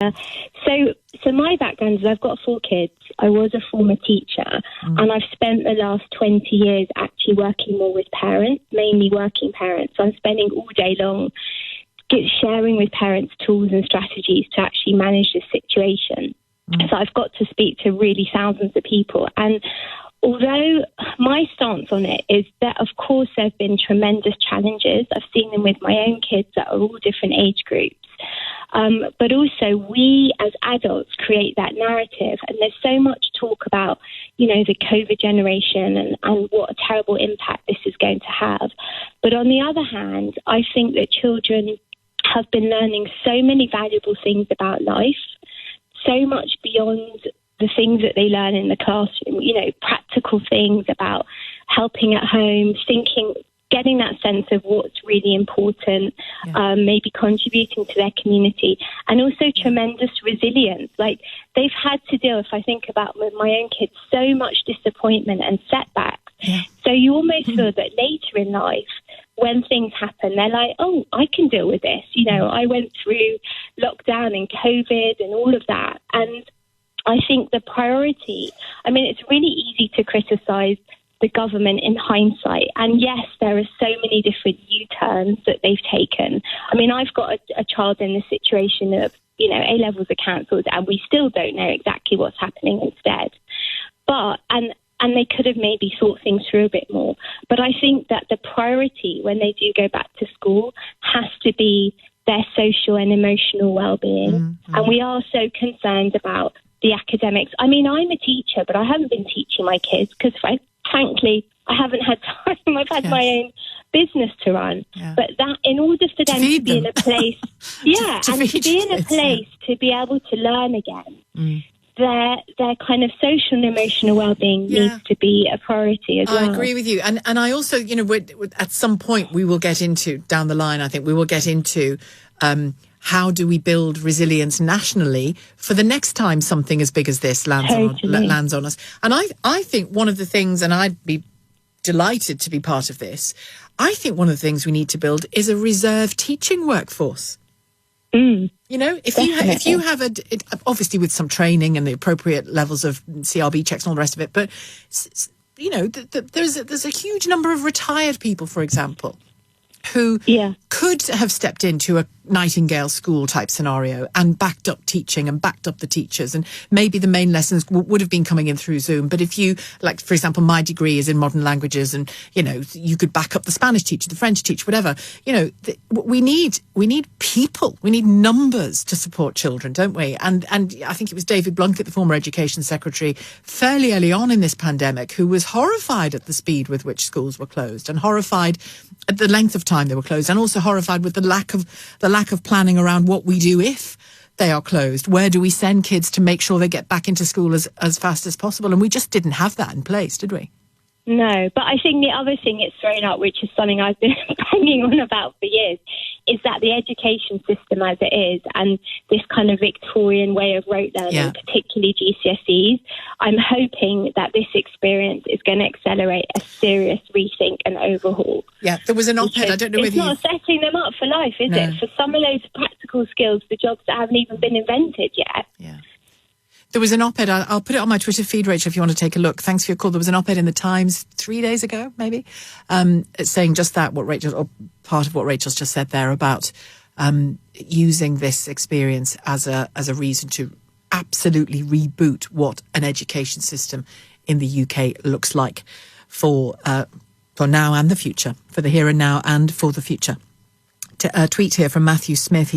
So my background is I've got 4 kids. I was a former teacher, and I've spent the last 20 years actually working more with parents, mainly working parents. So I'm spending all day long sharing with parents tools and strategies to actually manage this situation. So I've got to speak to really thousands of people. And although my stance on it is that, of course, there have been tremendous challenges. I've seen them with my own kids that are all different age groups. But also we as adults create that narrative. And there's so much talk about, the COVID generation and what a terrible impact this is going to have. But on the other hand, I think that children have been learning so many valuable things about life, so much beyond the things that they learn in the classroom, practical things about helping at home, thinking, getting that sense of what's really important, maybe contributing to their community, and also tremendous resilience. Like, they've had to deal, if I think about with my own kids, so much disappointment and setbacks. Yeah. So you almost feel that later in life, when things happen, they're like, oh, I can deal with this. I went through lockdown and COVID and all of that. And I think the priority, it's really easy to criticise the government in hindsight. And yes, there are so many different U-turns that they've taken. I've got a child in the situation of, A-levels are cancelled and we still don't know exactly what's happening instead. And they could have maybe thought things through a bit more. But I think that the priority when they do go back to school has to be their social and emotional well-being. And we are so concerned about the academics. I'm a teacher, but I haven't been teaching my kids because, frankly, I haven't had time. I've had my own business to run. Yeah. But that, in order for them to be in a place, to be in a place to be able to learn again, their kind of social and emotional well-being needs to be a priority as well. I agree with you. And I also, at some point we will get into, down the line, I think we will get into how do we build resilience nationally for the next time something as big as this lands on us. And I think one of the things, and I'd be delighted to be part of this, I think one of the things we need to build is a reserve teaching workforce. If you have obviously with some training and the appropriate levels of CRB checks and all the rest of it, but there's a huge number of retired people, for example, who could have stepped into a Nightingale school type scenario and backed up teaching and backed up the teachers, and maybe the main lessons would have been coming in through Zoom. But if you, like, for example, my degree is in modern languages, and you could back up the Spanish teacher, the French teacher, whatever. We need people, we need numbers to support children, don't we? And I think it was David Blunkett, the former Education Secretary, fairly early on in this pandemic, who was horrified at the speed with which schools were closed, and horrified at the length of time they were closed, and also horrified with the lack of planning around what we do if they are closed. Where do we send kids to make sure they get back into school as fast as possible? And we just didn't have that in place, did we? No, but I think the other thing it's thrown up, which is something I've been banging on about for years, is that the education system as it is, and this kind of Victorian way of rote learning, particularly GCSEs, I'm hoping that this experience is going to accelerate a serious rethink and overhaul. Yeah, there was an op-ed, I don't know whether it's not setting them up for life, is it? For some of those practical skills, for jobs that haven't even been invented yet. Yeah. There was an op-ed, I'll put it on my Twitter feed, Rachel, if you want to take a look. Thanks for your call. There was an op-ed in the Times 3 days ago, maybe, saying just that, or part of what Rachel's just said there about using this experience as a reason to absolutely reboot what an education system in the UK looks like for now and the future, for the here and now and for the future. A tweet here from Matthew Smith.